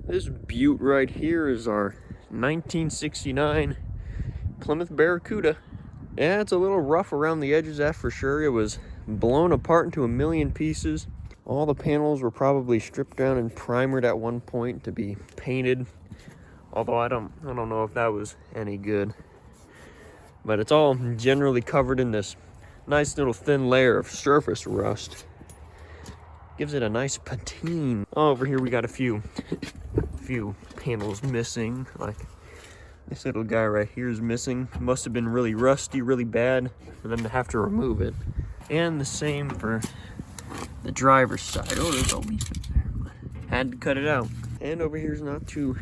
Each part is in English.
This beaut right here is our 1969 Plymouth Barracuda. Yeah, it's a little rough around the edges, that's for sure. It was blown apart into a million pieces. All the panels were probably stripped down and primered at one point to be painted. Although I don't know if that was any good. But it's all generally covered in this nice little thin layer of surface rust. Gives it a nice patine. Oh, over here we got a few panels missing. Like this little guy right here is missing. Must have been really rusty, really bad for them to have to remove it. And the same for the driver's side. Oh, there's a leaf in there. Had to cut it out. And over here's not too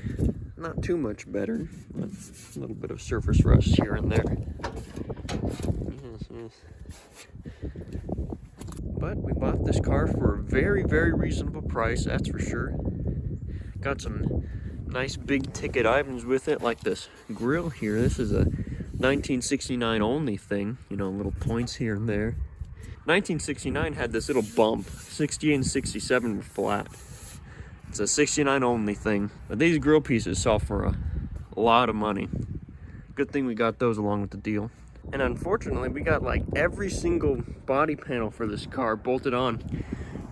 much better, but a little bit of surface rust here and there. Yes. But we bought this car for a very, very reasonable price, that's for sure. Got some nice big ticket items with it, like this grill here. This is a 1969 only thing, you know, little points here and there. 1969 had this little bump. 68 and 67 were flat. It's a 69 only thing. But these grill pieces sell for a lot of money. Good thing we got those along with the deal. And unfortunately, we got like every single body panel for this car bolted on,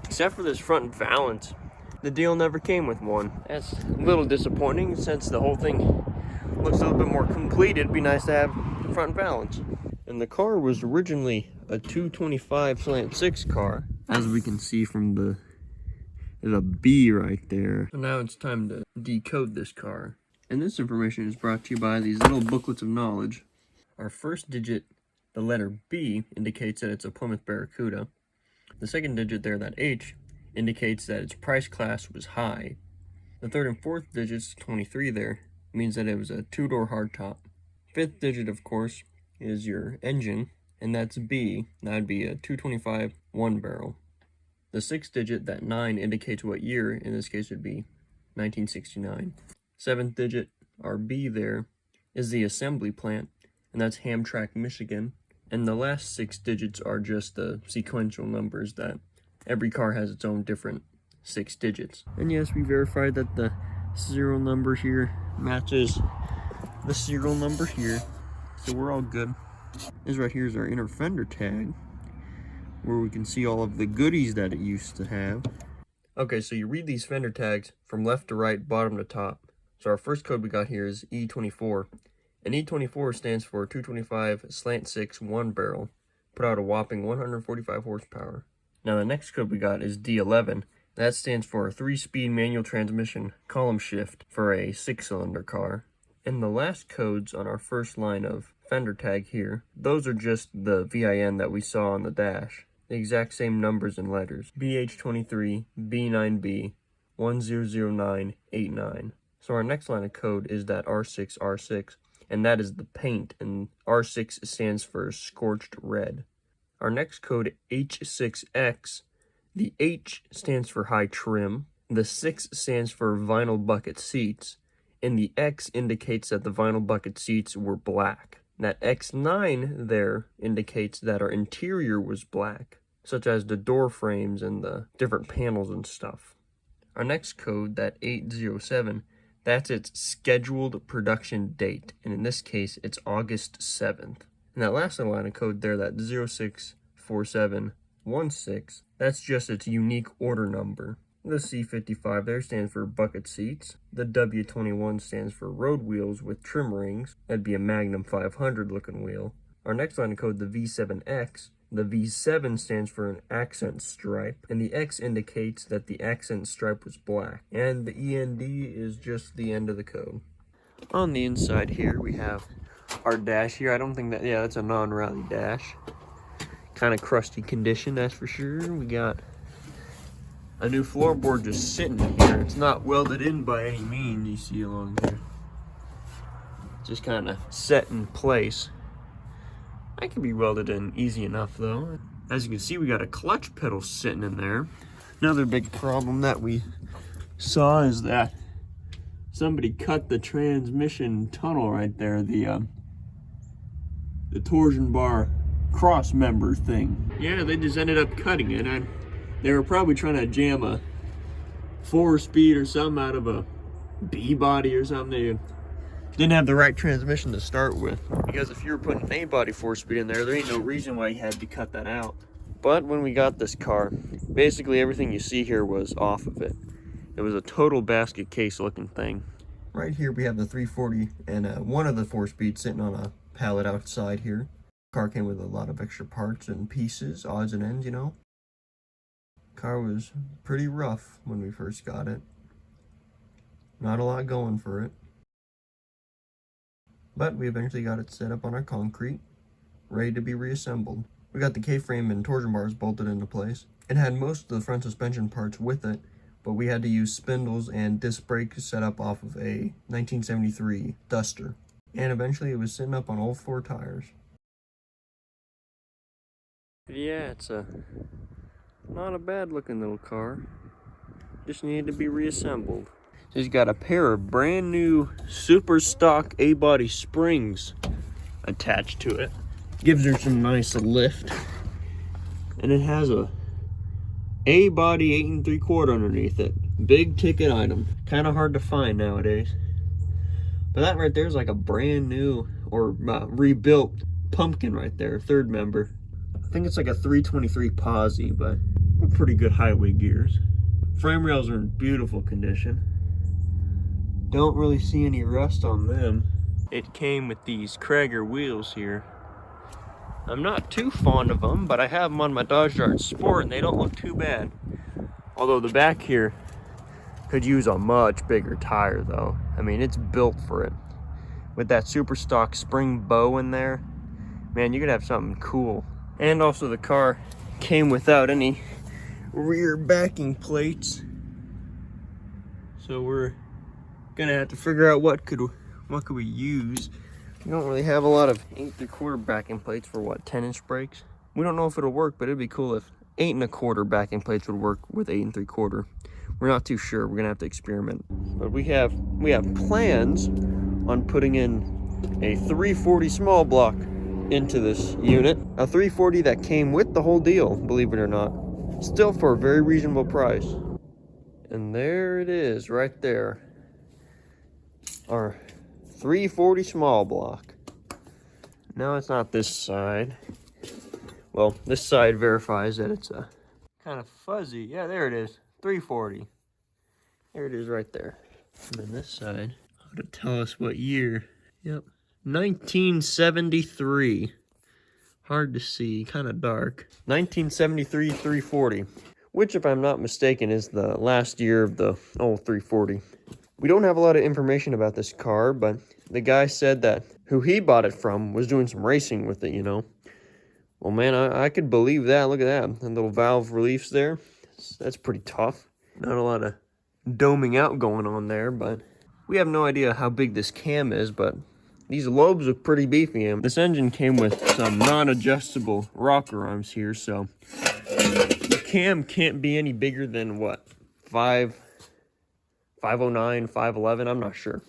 except for this front valance. The deal never came with one. That's a little disappointing since the whole thing looks a little bit more complete. It'd be nice to have the front valance. And the car was originally a 225 slant 6 car, as we can see from there's a B right there. So now it's time to decode this car. And this information is brought to you by these little booklets of knowledge. Our first digit, the letter B, indicates that it's a Plymouth Barracuda. The second digit there, that H, indicates that its price class was high. The third and fourth digits, 23 there, means that it was a 2-door hardtop. Fifth digit, of course, is your engine, and that's B. That would be a 225 1-barrel. The sixth digit, that 9, indicates what year. In this case, it would be 1969. Seventh digit, our B there, is the assembly plant, and that's Hamtramck, Michigan. And the last 6 digits are just the sequential numbers that every car has its own different 6 digits. And yes, we verified that the serial number here matches the serial number here, so we're all good. This right here is our inner fender tag, where we can see all of the goodies that it used to have. Okay, so you read these fender tags from left to right, bottom to top. So our first code we got here is E24. And E24 stands for 225 slant 6 1-barrel. Put out a whopping 145 horsepower. Now the next code we got is D11. That stands for a 3-speed manual transmission column shift for a 6-cylinder car. And the last codes on our first line of fender tag here, those are just the VIN that we saw on the dash. The exact same numbers and letters. BH23, B9B, 100989. So our next line of code is that R6, and that is the paint, and R6 stands for scorched red. Our next code, H6X, the H stands for high trim, the 6 stands for vinyl bucket seats, and the X indicates that the vinyl bucket seats were black. That X9 there indicates that our interior was black, such as the door frames and the different panels and stuff. Our next code, that 807, that's its scheduled production date, and in this case, it's August 7th. And that last line of code there, that 064716, that's just its unique order number. The C55 there stands for bucket seats. The W21 stands for road wheels with trim rings. That'd be a Magnum 500 looking wheel. Our next line of code, the V7X. The V7 stands for an accent stripe, and the X indicates that the accent stripe was black. And the END is just the end of the code. On the inside here, we have our dash here. I don't think that, yeah, that's a non-rally dash. Kind of crusty condition, that's for sure. We got a new floorboard just sitting here. It's not welded in by any means, you see along there. Just kind of set in place. That can be welded in easy enough though. As you can see, we got a clutch pedal sitting in there. Another big problem that we saw is that somebody cut the transmission tunnel right there, the torsion bar cross member thing. Yeah, they just ended up cutting it, and they were probably trying to jam a 4-speed or something out of a B body or something. They didn't have the right transmission to start with, because if you were putting an A body 4-speed in there ain't no reason why you had to cut that out. But when we got this car, basically everything you see here was off of it. It was a total basket case looking thing. Right here we have the 340 and one of the 4-speeds sitting on a pallet outside here. Car came with a lot of extra parts and pieces, odds and ends, you know. Car was pretty rough when we first got it. Not a lot going for it. But we eventually got it set up on our concrete, ready to be reassembled. We got the K-frame and torsion bars bolted into place. It had most of the front suspension parts with it, but we had to use spindles and disc brakes set up off of a 1973 Duster. And eventually it was sitting up on all 4 tires. Yeah, it's not a bad looking little car. Just needed to be reassembled. She's got a pair of brand new super stock A-body springs attached to it. Gives her some nice lift. And it has a A-body 8 3/4 underneath it. Big ticket item. Kind of hard to find nowadays. But that right there is like a brand new or rebuilt pumpkin right there, 3rd member. I think it's like a 323 posi, but pretty good highway gears. Frame rails are in beautiful condition. Don't really see any rust on them. It came with these Krager wheels here. I'm not too fond of them, but I have them on my Dodge Dart Sport and they don't look too bad. Although the back here could use a much bigger tire though. I mean, it's built for it. With that super stock spring bow in there, man, you could have something cool. And also the car came without any rear backing plates. So we're gonna have to figure out what could we use. We don't really have a lot of 8 3/4 backing plates for what, 10-inch brakes? We don't know if it'll work, but it'd be cool if 8 1/4 backing plates would work with 8 3/4. We're not too sure. We're gonna have to experiment. But we have plans on putting in a 340 small block into this unit. A 340 that came with the whole deal, believe it or not. Still for a very reasonable price. And there it is, right there. Our 340 small block. No, it's not this side. Well, this side verifies that it's kind of fuzzy. Yeah, there it is. 340. There it is right there. And then this side ought to tell us what year. Yep. 1973. Hard to see, kind of dark. 1973 340. Which, if I'm not mistaken, is the last year of the old 340. We don't have a lot of information about this car, but the guy said that who he bought it from was doing some racing with it, you know. Well, man, I could believe that. Look at that. The little valve reliefs there. That's pretty tough. Not a lot of doming out going on there, but we have no idea how big this cam is, but these lobes look pretty beefy. This engine came with some non-adjustable rocker arms here, so the cam can't be any bigger than what, 509, 511, I'm not sure.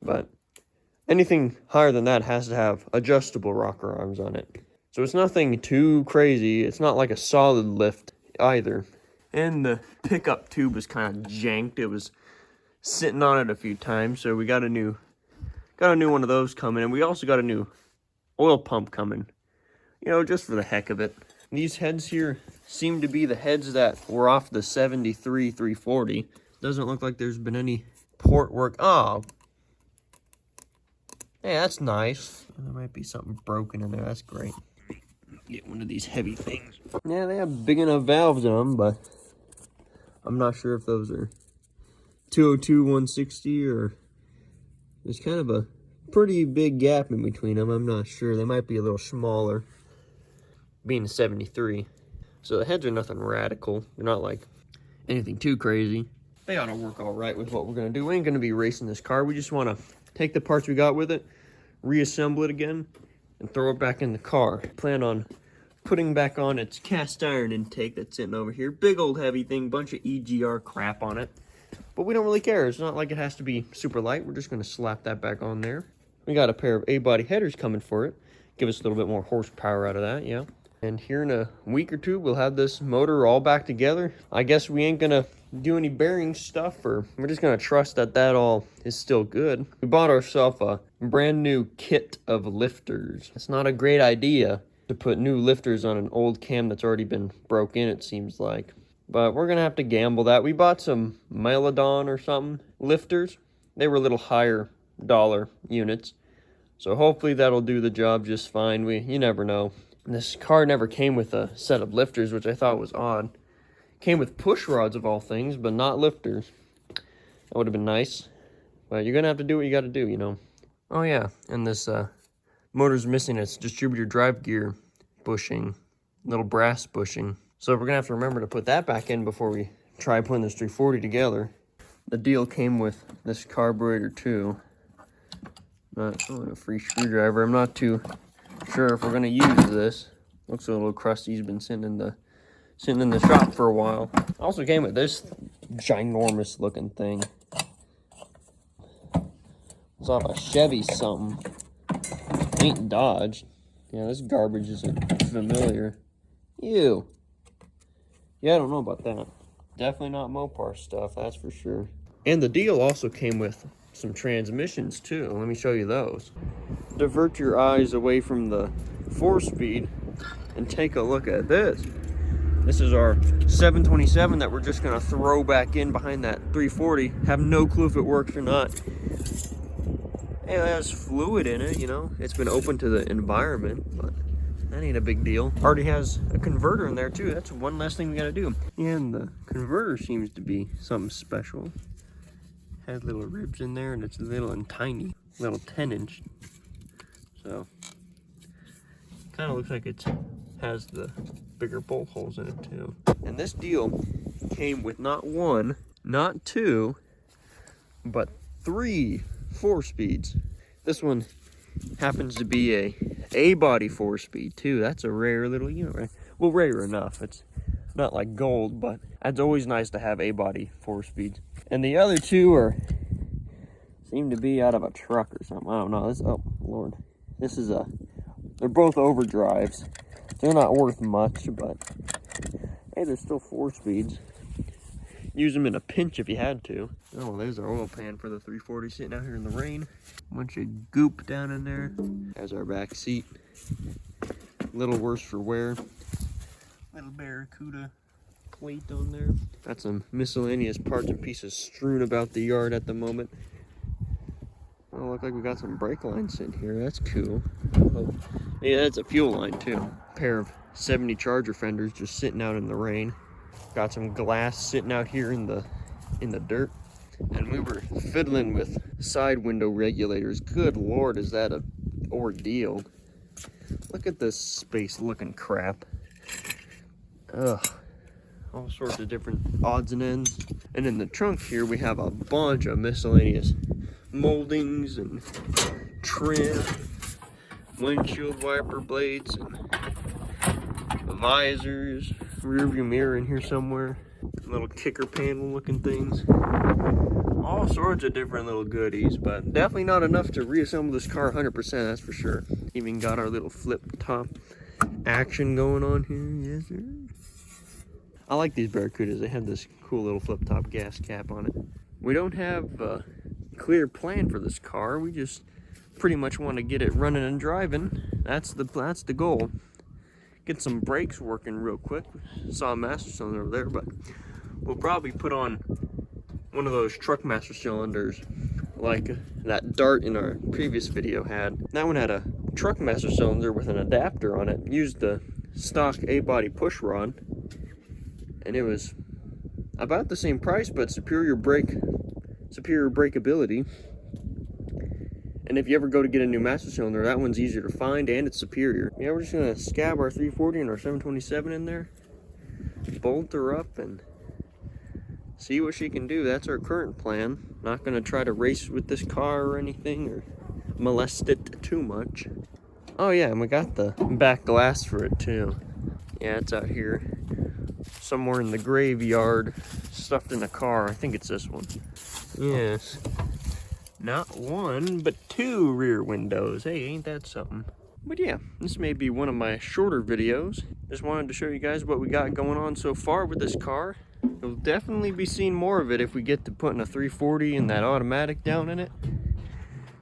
But anything higher than that has to have adjustable rocker arms on it. So it's nothing too crazy. It's not like a solid lift either. And the pickup tube was kind of janked. It was sitting on it a few times, so we got a new one of those coming, and we also got a new oil pump coming. You know, just for the heck of it. These heads here seem to be the heads that were off the 73 340. Doesn't look like there's been any port work. Oh. Hey, that's nice. There might be something broken in there. That's great. Get one of these heavy things. Yeah, they have big enough valves in them, but I'm not sure if those are 202 160 or there's kind of a pretty big gap in between them. I'm not sure. They might be a little smaller, being a 73. So the heads are nothing radical. They're not like anything too crazy. They ought to work all right with what we're going to do. We ain't going to be racing this car. We just want to take the parts we got with it, reassemble it again, and throw it back in the car. Plan on putting back on its cast iron intake that's sitting over here. Big old heavy thing, bunch of EGR crap on it. But we don't really care. It's not like it has to be super light. We're just going to slap that back on there. We got a pair of A-body headers coming for it. Give us a little bit more horsepower out of that, yeah. And here in a week or two, we'll have this motor all back together. I guess we ain't going to do any bearing stuff, or we're just gonna trust that that all is still good. We bought ourselves a brand new kit of lifters. It's not a great idea to put new lifters on an old cam that's already been broke in, it seems like. But we're gonna have to gamble that. We bought some Melodon or something lifters. They were a little higher dollar units, so hopefully that'll do the job just fine. You never know. This car never came with a set of lifters, which I thought was odd. Came with push rods of all things, but not lifters. That would have been nice. But you're gonna have to do what you gotta do, you know. Oh yeah, and this motor's missing its distributor drive gear bushing, little brass bushing. So we're gonna have to remember to put that back in before we try putting this 340 together. The deal came with this carburetor too. And a free screwdriver. I'm not too sure if we're gonna use this. Looks a little crusty. He's been sitting in the shop for a while. Also came with this ginormous looking thing. It's off a Chevy something. Ain't Dodge. Yeah, this garbage isn't familiar. Ew. Yeah, I don't know about that. Definitely not Mopar stuff, that's for sure. And the deal also came with some transmissions too. Let me show you those. Divert your eyes away from the 4-speed and take a look at this. This is our 727 that we're just gonna throw back in behind that 340. Have no clue if it works or not. It has fluid in it, you know. It's been open to the environment, but that ain't a big deal. Already has a converter in there too. That's one less thing we gotta do. And the converter seems to be something special. Has little ribs in there, and it's little and tiny, little 10-inch. So kind of looks like it has the bigger bolt holes in it too. And this deal came with not one, not two, but 3 4-speeds. This one happens to be a body 4-speed too. That's a rare little unit, right? Well, rare enough. It's not like gold, but it's always nice to have a body 4-speeds. And the other two seem to be out of a truck or something. I don't know. Oh Lord, this is they're both overdrives. They're not worth much, but hey, they're still 4-speeds. Use them in a pinch if you had to. Oh, there's our oil pan for the 340 sitting out here in the rain. Bunch of goop down in there. There's our back seat. A little worse for wear. Little Barracuda plate on there. Got some miscellaneous parts and pieces strewn about the yard at the moment. Oh, look like we got some brake lines sitting here. That's cool. Oh, yeah, that's a fuel line too. A pair of 70 Charger fenders just sitting out in the rain. Got some glass sitting out here in the dirt. And we were fiddling with side window regulators. Good Lord, is that an ordeal. Look at this space looking crap. Ugh. All sorts of different odds and ends. And in the trunk here we have a bunch of miscellaneous moldings and trim, windshield wiper blades, and visors, rear view mirror in here somewhere, little kicker panel looking things, all sorts of different little goodies, but definitely not enough to reassemble this car 100%, that's for sure. Even got our little flip top action going on here. Yes sir. I like these Barracudas. They have this cool little flip top gas cap on it. We don't have a clear plan for this car. We just pretty much want to get it running and driving. That's the goal. Get some brakes working real quick. Saw a master cylinder over there, but we'll probably put on one of those truck master cylinders like that Dart in our previous video had. That one had a truck master cylinder with an adapter on it. Used the stock A-body push rod, and it was about the same price, but superior breakability. And if you ever go to get a new master cylinder, that one's easier to find and it's superior. Yeah, we're just gonna scab our 340 and our 727 in there, bolt her up, and see what she can do. That's our current plan. Not gonna try to race with this car or anything or molest it too much. Oh yeah, and we got the back glass for it too. Yeah, it's out here somewhere in the graveyard, stuffed in a car. I think it's this one. Yes. Not one, but 2 rear windows. Hey, ain't that something? But yeah, this may be one of my shorter videos. Just wanted to show you guys what we got going on so far with this car. You'll definitely be seeing more of it if we get to putting a 340 and that automatic down in it.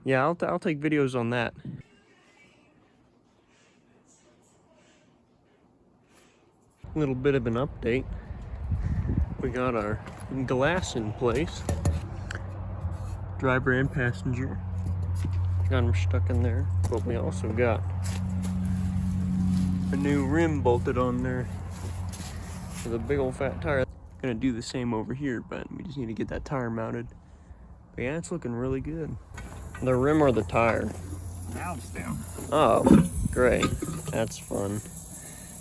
Yeah, I'll take videos on that. A little bit of an update. We got our glass in place. Driver and passenger. Got them stuck in there. But we also got a new rim bolted on there with a big old fat tire. Gonna do the same over here, but we just need to get that tire mounted. But yeah, it's looking really good. The rim or the tire? Valves down. Oh, great. That's fun.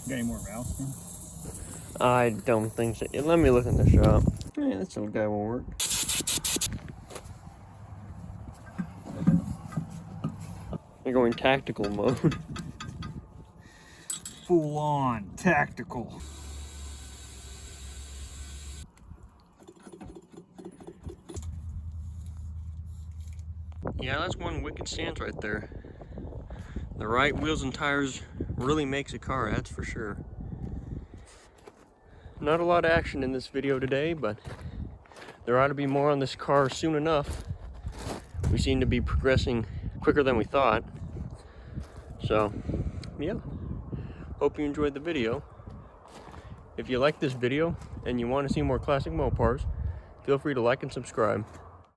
You got any more valves down? I don't think so. Let me look in the shop. Yeah, this little guy will work. They're going tactical mode. Full on tactical. Yeah, that's one wicked stance right there. The right wheels and tires really makes a car, that's for sure. Not a lot of action in this video today, but there ought to be more on this car soon enough. We seem to be progressing quicker than we thought. So, yeah. Hope you enjoyed the video. If you like this video and you want to see more classic Mopars, feel free to like and subscribe.